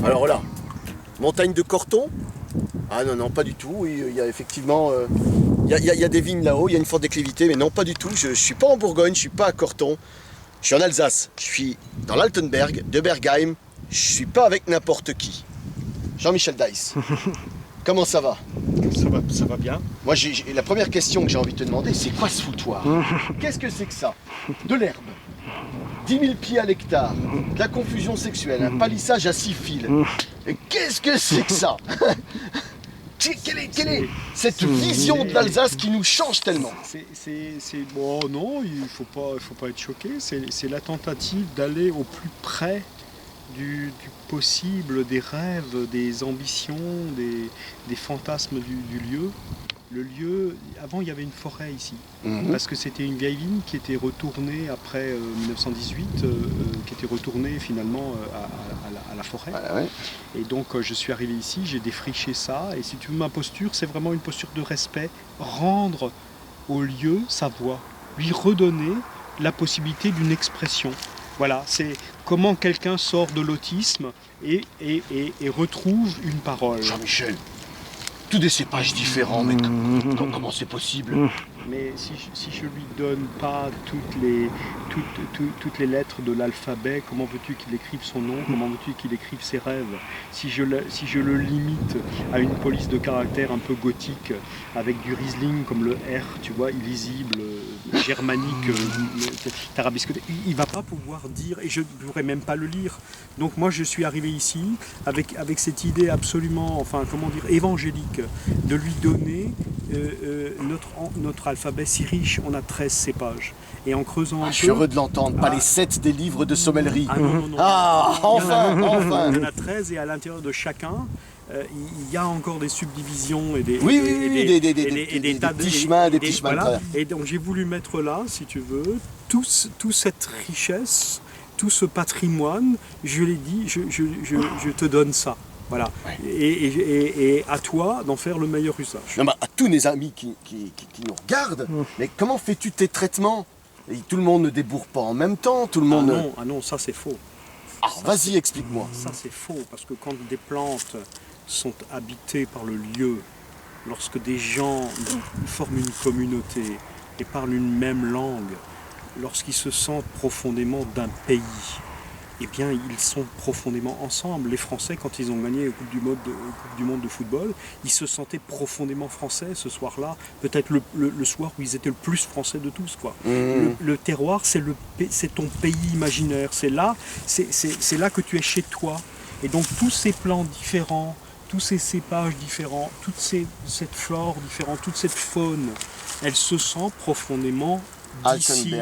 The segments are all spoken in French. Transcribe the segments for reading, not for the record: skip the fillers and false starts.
Alors là, montagne de Corton? Ah non, non, pas du tout. Il y a effectivement... il y a des vignes là-haut, il y a une forte déclivité, mais non, pas du tout. Je suis pas en Bourgogne, je suis pas à Corton. Je suis en Alsace. Je suis dans l'Altenberg, de Bergheim. Je suis pas avec n'importe qui. Jean-Michel Deiss. Comment ça va? Ça va bien. Moi, la première question que j'ai envie de te demander, c'est quoi ce foutoir? Qu'est-ce que c'est que ça? De l'herbe, 10 000 pieds à l'hectare, de la confusion sexuelle, un palissage à 6 fils. Et qu'est-ce que c'est que ça? Quelle est cette vision de l'Alsace qui nous change tellement? Bon, non, il faut pas être choqué. C'est la tentative d'aller au plus près du possible, des rêves, des ambitions, des fantasmes du lieu. Le lieu, avant il y avait une forêt ici, parce que c'était une vieille vigne qui était retournée après 1918, qui était retournée finalement à la forêt. Ah, ouais. Et donc je suis arrivé ici, j'ai défriché ça, et si tu veux, ma posture, c'est vraiment une posture de respect, rendre au lieu sa voix, lui redonner la possibilité d'une expression. Voilà, c'est comment quelqu'un sort de l'autisme et retrouve une parole. Jean-Michel, tous des cépages différents, mais comment c'est possible? Mais si je lui donne pas toutes les lettres de l'alphabet, comment veux-tu qu'il écrive son nom? Comment veux-tu qu'il écrive ses rêves? Si je le limite à une police de caractère un peu gothique, avec du Riesling comme le R, tu vois, illisible, germanique, tarabiscoté, il va pas pouvoir dire, et je ne pourrais même pas le lire. Donc moi je suis arrivé ici avec cette idée absolument, enfin comment dire, évangélique, de lui donner notre alphabet si riche. On a 13 cépages. Et en creusant un peu... Je suis heureux de l'entendre, pas les 7 des livres de sommellerie. Ah non, non, non. Ah, enfin. Il y en a 13 et à l'intérieur de chacun, il y a encore des subdivisions et des... Oui, des petits chemins, des petits chemins. Voilà. Et donc j'ai voulu mettre là, si tu veux, toute cette richesse, tout ce patrimoine, je l'ai dit, je te donne ça. Voilà. Ouais. Et à toi d'en faire le meilleur usage. Non, mais à tous mes amis qui nous regardent, mais comment fais-tu tes traitements? Et tout le monde ne débourre pas en même temps, tout le monde... Ah non, ça c'est faux. Ah, vas-y, explique-moi. Ça c'est faux, parce que quand des plantes sont habitées par le lieu, lorsque des gens forment une communauté et parlent une même langue, lorsqu'ils se sentent profondément d'un pays, eh bien, ils sont profondément ensemble. Les Français, quand ils ont gagné la Coupe du Monde de football, ils se sentaient profondément français ce soir-là. Peut-être le soir où ils étaient le plus français de tous, quoi. Le terroir, c'est ton pays imaginaire. C'est là que tu es chez toi. Et donc, tous ces plants différents, tous ces cépages différents, cette flore différente, toute cette faune, elle se sent profondément d'ici,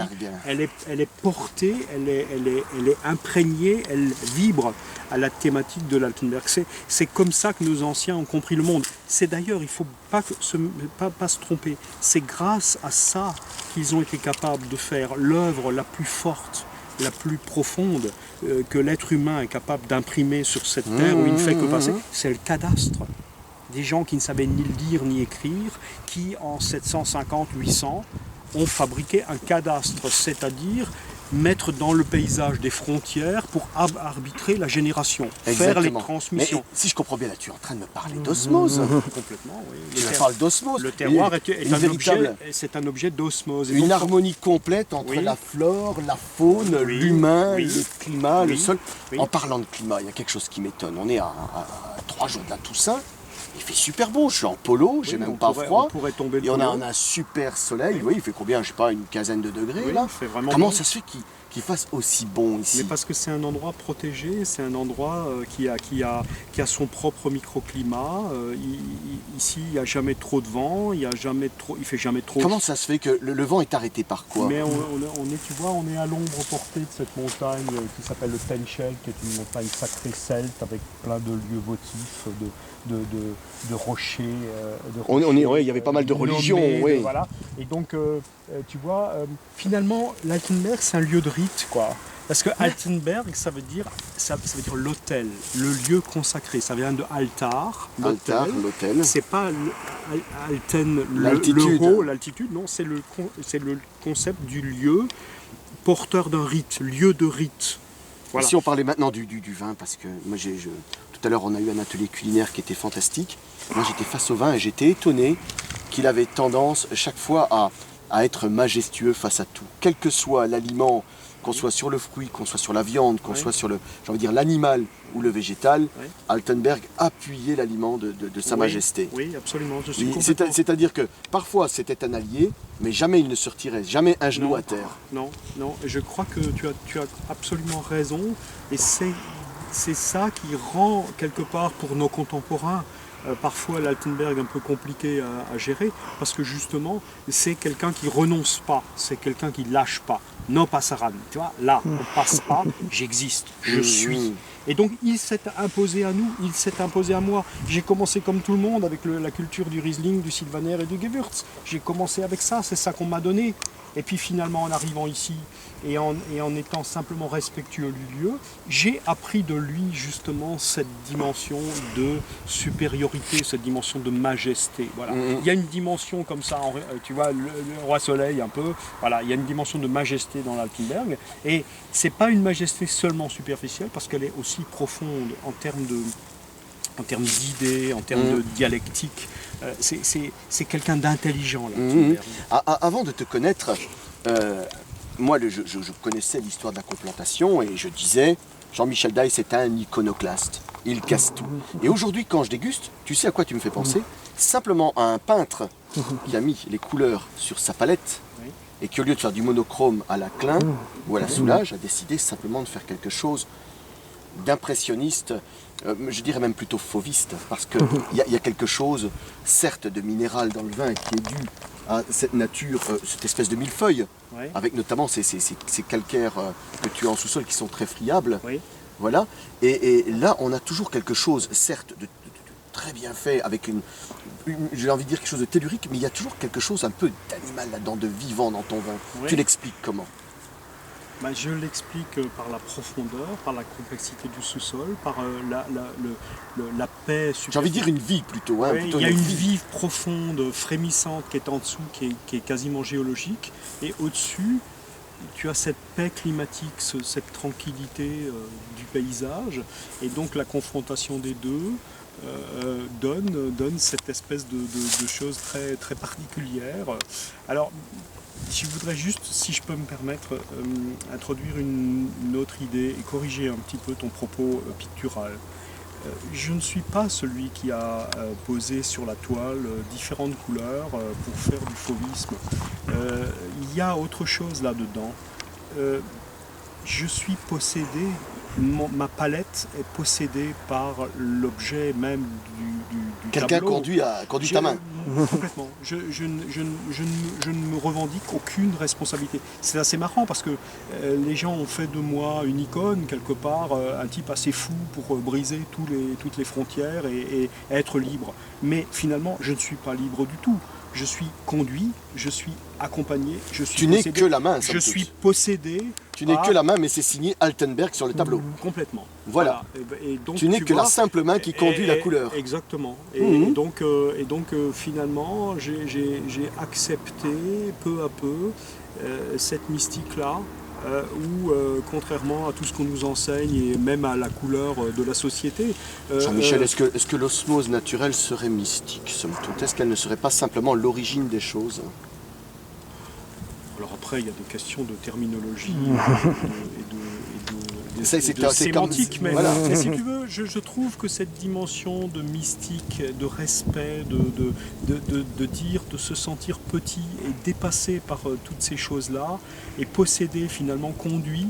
elle est portée, elle est imprégnée, elle vibre à la thématique de l'Altenberg. C'est comme ça que nos anciens ont compris le monde. C'est d'ailleurs, il ne faut pas se tromper, c'est grâce à ça qu'ils ont été capables de faire l'œuvre la plus forte, la plus profonde que l'être humain est capable d'imprimer sur cette terre où il ne fait que passer, c'est le cadastre. Des gens qui ne savaient ni lire ni écrire, qui en 750-800 ont fabriqué un cadastre, c'est-à-dire mettre dans le paysage des frontières pour arbitrer la génération, faire les transmissions. Mais si je comprends bien, là, tu es en train de me parler d'osmose. Complètement, oui. Tu me parles d'osmose. Le terroir c'est un objet d'osmose. Une harmonie complète entre la flore, la faune, l'humain, le climat, le sol. En parlant de climat, il y a quelque chose qui m'étonne. On est à 3 jours de la Toussaint. Il fait super beau, je suis en polo, j'ai même pas froid. Et on a un super soleil. Oui, il fait combien? Je sais pas, une quinzaine de degrés là. Comment ça se fait qu'il fasse aussi bon ici? Mais parce que c'est un endroit protégé, c'est un endroit qui a son propre microclimat. Ici, il n'y a jamais trop de vent, il fait jamais trop. Comment ça se fait que le vent est arrêté par quoi? Mais tu vois, on est à l'ombre portée de cette montagne qui s'appelle le Tenchel, qui est une montagne sacrée celte avec plein de lieux votifs, de rochers. Il y avait pas mal de religions. Oui. Voilà. Et donc, tu vois, finalement, l'Altenberg, c'est un lieu de rite, quoi. Parce que Altenberg, ça veut dire l'autel, le lieu consacré. Ça vient de altar, l'autel. C'est pas Alten, l'altitude, non, c'est le concept du lieu porteur d'un rite, lieu de rite. Voilà. Et si on parlait maintenant du vin, parce que moi tout à l'heure on a eu un atelier culinaire qui était fantastique. Moi j'étais face au vin et j'étais étonné qu'il avait tendance chaque fois à être majestueux face à tout. Quel que soit l'aliment, qu'on soit sur le fruit, qu'on soit sur la viande, qu'on soit sur l'animal ou le végétal, Altenberg appuyait l'aliment de Sa Majesté. Oui, absolument. C'est-à-dire que parfois c'était un allié, mais jamais il ne se retirait, jamais un genou à terre. Non, et je crois que tu as absolument raison, et c'est ça qui rend quelque part pour nos contemporains parfois l'Altenberg un peu compliqué à gérer, parce que justement c'est quelqu'un qui renonce pas, c'est quelqu'un qui lâche pas. No passaran, tu vois, là on passe pas, j'existe, je suis. Et donc il s'est imposé à nous, il s'est imposé à moi. J'ai commencé comme tout le monde avec la culture du Riesling, du Sylvaner et du Gewürz. J'ai commencé avec ça, c'est ça qu'on m'a donné. Et puis finalement en arrivant ici et en étant simplement respectueux du lieu, j'ai appris de lui justement cette dimension de supériorité, cette dimension de majesté. Voilà. Il y a une dimension comme ça, tu vois, le roi soleil un peu, voilà, il y a une dimension de majesté dans l'Altenberg. Et c'est pas une majesté seulement superficielle, parce qu'elle est aussi profonde en termes d'idées, en termes de dialectique. C'est quelqu'un d'intelligent, l'Altenberg. Avant de te connaître, moi je connaissais l'histoire de la complantation et je disais, Jean-Michel Daille c'est un iconoclaste, il casse tout. Et aujourd'hui quand je déguste, tu sais à quoi tu me fais penser? Simplement à un peintre qui a mis les couleurs sur sa palette et qui au lieu de faire du monochrome à la Klein ou à la Soulage, a décidé simplement de faire quelque chose d'impressionniste, je dirais même plutôt fauviste, parce qu'il y a quelque chose, certes, de minéral dans le vin qui est dû à cette nature, cette espèce de millefeuille, avec notamment ces calcaires que tu as en sous-sol qui sont très friables. Voilà. Et là, on a toujours quelque chose, certes, de très bien fait, avec j'ai envie de dire quelque chose de tellurique, mais il y a toujours quelque chose un peu d'animal là-dedans, de vivant dans ton vin. Tu l'expliques comment? Je l'explique par la profondeur, par la complexité du sous-sol, par la paix. J'ai envie de dire une vie plutôt. Hein, il y a une vie profonde, frémissante qui est en dessous, qui est quasiment géologique. Et au-dessus, tu as cette paix climatique, cette tranquillité du paysage. Et donc la confrontation des deux donne cette espèce de chose très, très particulière. Alors, je voudrais juste, si je peux me permettre, introduire une autre idée et corriger un petit peu ton propos pictural. Je ne suis pas celui qui a posé sur la toile différentes couleurs pour faire du fauvisme. Il y a autre chose là-dedans. Je suis possédé, ma palette est possédée par l'objet même du quelqu'un tableau. conduit ta main. Complètement. Je ne me revendique aucune responsabilité. C'est assez marrant parce que les gens ont fait de moi une icône, quelque part, un type assez fou pour briser toutes les frontières et être libre. Mais finalement, je ne suis pas libre du tout. Je suis conduit, je suis accompagné, je suis Tu n'es que la main, je suis possédé. Tu n'es que la main, mais c'est signé Altenberg sur le tableau. Complètement. Voilà. Et donc, tu n'es que la simple main qui conduit la couleur. Exactement. Et donc finalement, j'ai accepté peu à peu cette mystique-là, où contrairement à tout ce qu'on nous enseigne et même à la couleur de la société. Jean-Michel, est-ce que l'osmose naturelle serait mystique, somme toute? Est-ce qu'elle ne serait pas simplement l'origine des choses? Alors après, il y a des questions de terminologie et de c'est sémantique, mais, voilà. mais si tu veux, je trouve que cette dimension de mystique, de respect, de dire, de se sentir petit et dépassé par toutes ces choses-là, et possédé, finalement conduit,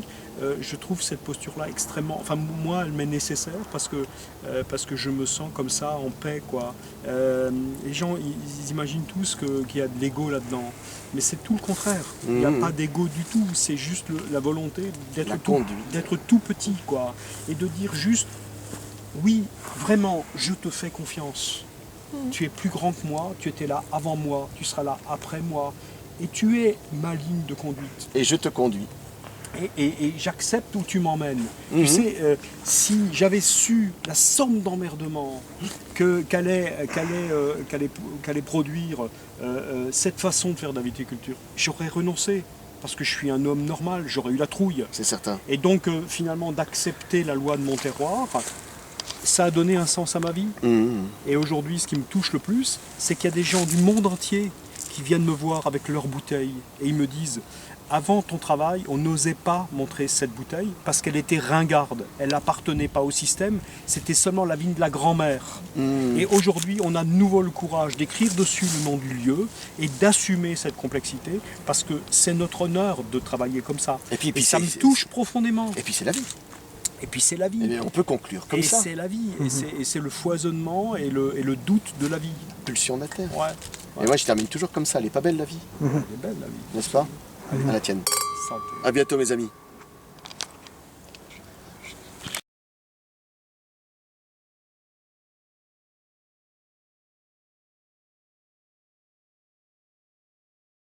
je trouve cette posture-là extrêmement... Enfin, moi, elle m'est nécessaire parce que je me sens comme ça, en paix, quoi. Les gens, ils imaginent tous qu'il y a de l'ego là-dedans. Mais c'est tout le contraire. Il n'y a pas d'ego du tout. C'est juste la volonté d'être tout petit, quoi. Et de dire juste, oui, vraiment, je te fais confiance. Tu es plus grand que moi, tu étais là avant moi, tu seras là après moi. Et tu es ma ligne de conduite. Et je te conduis. Et j'accepte où tu m'emmènes. Tu sais, si j'avais su la somme d'emmerdement qu'allait produire cette façon de faire de la viticulture, j'aurais renoncé. parce que je suis un homme normal, j'aurais eu la trouille. C'est certain. Et donc, finalement, d'accepter la loi de mon terroir, ça a donné un sens à ma vie. Et aujourd'hui, ce qui me touche le plus, c'est qu'il y a des gens du monde entier qui viennent me voir avec leurs bouteilles et ils me disent avant ton travail, on n'osait pas montrer cette bouteille parce qu'elle était ringarde, elle n'appartenait pas au système, c'était seulement la vigne de la grand-mère. Et aujourd'hui, on a de nouveau le courage d'écrire dessus le nom du lieu et d'assumer cette complexité parce que c'est notre honneur de travailler comme ça. Et puis ça me touche profondément. Et puis c'est la vie. Et puis c'est la vie. Et on peut conclure comme ça. Et c'est la vie. Et c'est le foisonnement et le doute de la vie. Pulsion de la terre. Ouais. Et moi je termine toujours comme ça, elle est pas belle la vie. Elle est belle la vie. N'est-ce pas? À la tienne. Santé. À bientôt mes amis.